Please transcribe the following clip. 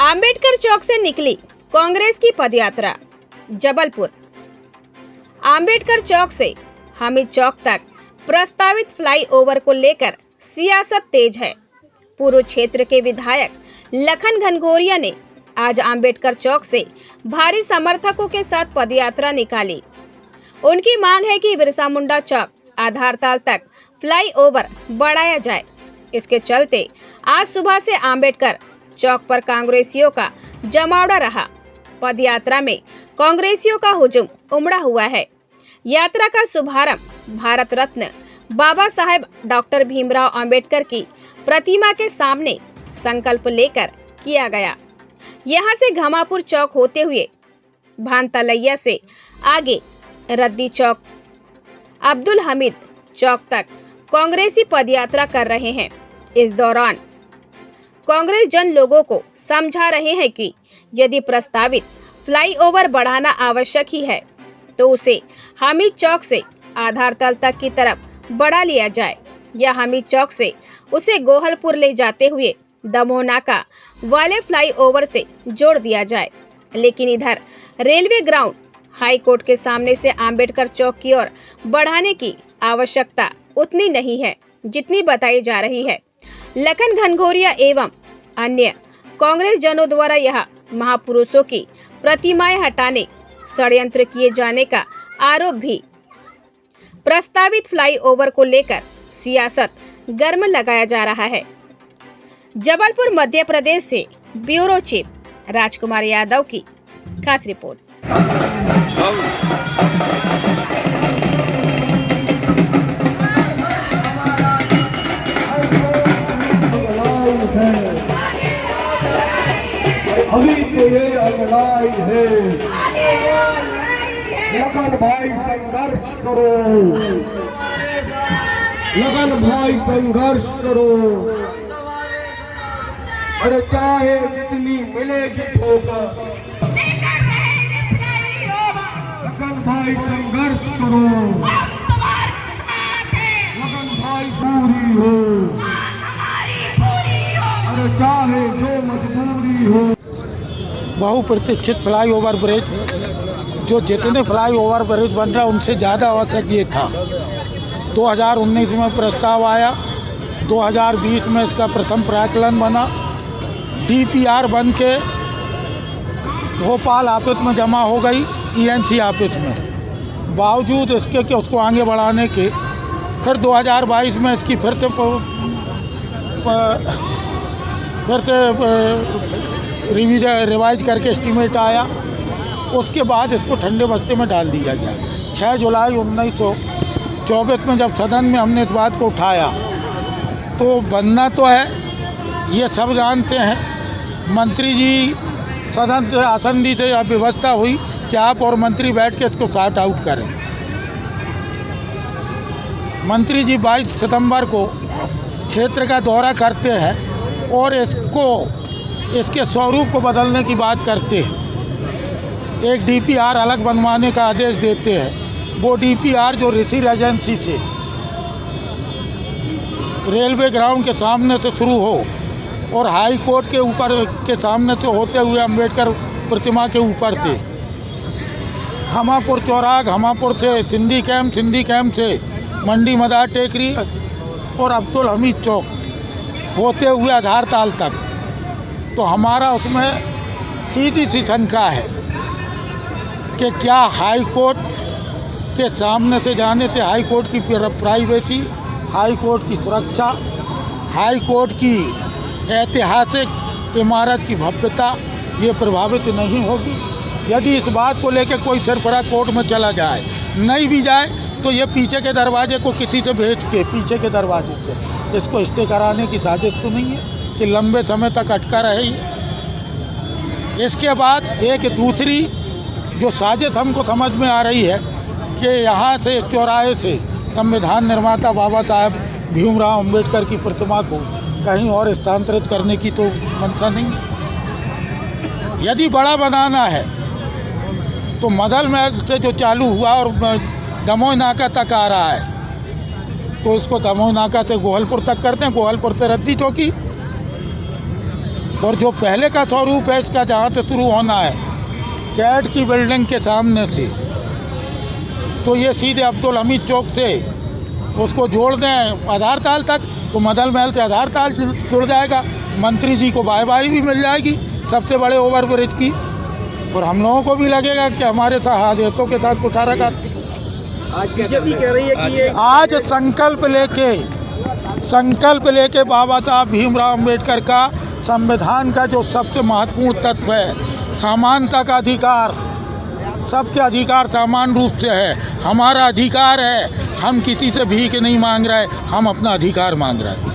आंबेडकर चौक से निकली कांग्रेस की पदयात्रा। जबलपुर। आंबेडकर चौक से हामिद चौक तक प्रस्तावित फ्लाईओवर को लेकर सियासत तेज है। पूर्व क्षेत्र के विधायक लखन घनघोरिया ने आज आंबेडकर चौक से भारी समर्थकों के साथ पदयात्रा निकाली। उनकी मांग है कि बिरसा मुंडा चौक आधारताल तक फ्लाईओवर बढ़ाया जाए। इसके चलते आज सुबह से आंबेडकर चौक पर कांग्रेसियों का जमावड़ा रहा। पदयात्रा में कांग्रेसियों का हुजूम उमड़ा हुआ है। यात्रा का शुभारंभ भारत रत्न बाबा साहेब डॉक्टर भीमराव अंबेडकर की प्रतिमा के सामने संकल्प लेकर किया गया। यहां से घमापुर चौक होते हुए भानतलैया से आगे रद्दी चौक, अब्दुल हमीद चौक तक कांग्रेसी पदयात्रा कर रहे हैं। इस दौरान कांग्रेस जन लोगों को समझा रहे हैं कि यदि प्रस्तावित फ्लाईओवर बढ़ाना आवश्यक ही है तो उसे हामिद चौक से आधारताल तक की तरफ बढ़ा लिया जाए या हामिद चौक से उसे गोहलपुर ले जाते हुए दमोह नाका वाले फ्लाईओवर से जोड़ दिया जाए। लेकिन इधर रेलवे ग्राउंड हाई कोर्ट के सामने से आंबेडकर चौक की ओर बढ़ाने की आवश्यकता उतनी नहीं है जितनी बताई जा रही है। लखन घनघोरिया एवं अन्य कांग्रेस जनों द्वारा यह महापुरुषों की प्रतिमाएं हटाने षड्यंत्र किए जाने का आरोप भी। प्रस्तावित फ्लाईओवर को लेकर सियासत गर्म लगाया जा रहा है। जबलपुर मध्य प्रदेश से ब्यूरो चीफ राजकुमार यादव की खास रिपोर्ट। अभी तो ये लड़ाई है, लखन भाई संघर्ष करो, लखन भाई संघर्ष करो। अरे चाहे जितनी मिलेगी ठोकर, लखन भाई संघर्ष करो, लखन भाई पूरी हो, अरे चाहे जो मजबूरी हो। बहुप्रतीक्षित फ्लाईओवर ब्रिज, जो जितने फ्लाईओवर ब्रिज बन रहा उनसे ज़्यादा आवश्यक ये था। 2019 में प्रस्ताव आया, 2020 में इसका प्रथम प्राक्कलन बना, डीपीआर बन के भोपाल ऑफिस में जमा हो गई, ईएनसी ऑफिस में। बावजूद इसके कि उसको आगे बढ़ाने के फिर 2022 में इसकी फिर से रिवाइज करके एस्टीमेट आया। उसके बाद इसको ठंडे बस्ते में डाल दिया गया। 6 जुलाई 1924 में जब सदन में हमने इस बात को उठाया तो बनना तो है, ये सब जानते हैं। मंत्री जी सदन से आसंदी से अब व्यवस्था हुई कि आप और मंत्री बैठ के इसको सॉर्ट आउट करें। मंत्री जी 22 सितंबर को क्षेत्र का दौरा करते हैं और इसके स्वरूप को बदलने की बात करते हैं। एक डीपीआर अलग बनवाने का आदेश देते हैं। वो डीपीआर जो ऋषि रेजेंसी से रेलवे ग्राउंड के सामने से शुरू हो और हाई कोर्ट के ऊपर के सामने से होते हुए अंबेडकर प्रतिमा के ऊपर से हमापुर चौराहा, हमापुर से सिंधी कैंप से मंडी मदार टेकरी और अब्दुल हमीद चौक होते हुए आधारताल तक। तो हमारा उसमें सीधी सी शंका है कि क्या हाई कोर्ट के सामने से जाने से हाई कोर्ट की प्राइवेसी, हाई कोर्ट की सुरक्षा, हाई कोर्ट की ऐतिहासिक इमारत की भव्यता ये प्रभावित नहीं होगी। यदि इस बात को लेकर कोई सरफरा कोर्ट में चला जाए, नहीं भी जाए तो ये पीछे के दरवाजे को किसी से भेज के पीछे के दरवाजे से इसको स्टे कराने की साजिश तो नहीं है कि लंबे समय तक अटका रहे ये। इसके बाद एक दूसरी जो साजिश हमको समझ में आ रही है कि यहाँ से चौराहे से संविधान निर्माता बाबा साहेब भीमराव अंबेडकर की प्रतिमा को कहीं और स्थानांतरित करने की तो मंशा नहीं है। यदि बड़ा बनाना है तो मदल महल से जो चालू हुआ और दमोह नाका तक आ रहा है तो इसको दमोह नाका से गोहलपुर तक करते हैं, गोहलपुर से रद्दी चौकी, और जो पहले का स्वरूप है इसका, जहाँ से शुरू होना है कैट की बिल्डिंग के सामने से, तो ये सीधे अब्दुल हमीद चौक से उसको जोड़ दें आधार ताल तक, तो मदल महल से आधार ताल जुड़ जाएगा। मंत्री जी को बाय बाय भी मिल जाएगी सबसे बड़े ओवरब्रिज की, और हम लोगों को भी लगेगा कि हमारे साथ हादसों के साथ कुठारा खाती। आज बीजेपी कह रही है कि ये आज संकल्प लेके बाबा साहब भीमराव अम्बेडकर का संविधान का जो सबसे महत्वपूर्ण तत्व है, समानता का अधिकार, सबके अधिकार समान रूप से है, हमारा अधिकार है। हम किसी से भीख नहीं मांग रहे, हम अपना अधिकार मांग रहे हैं।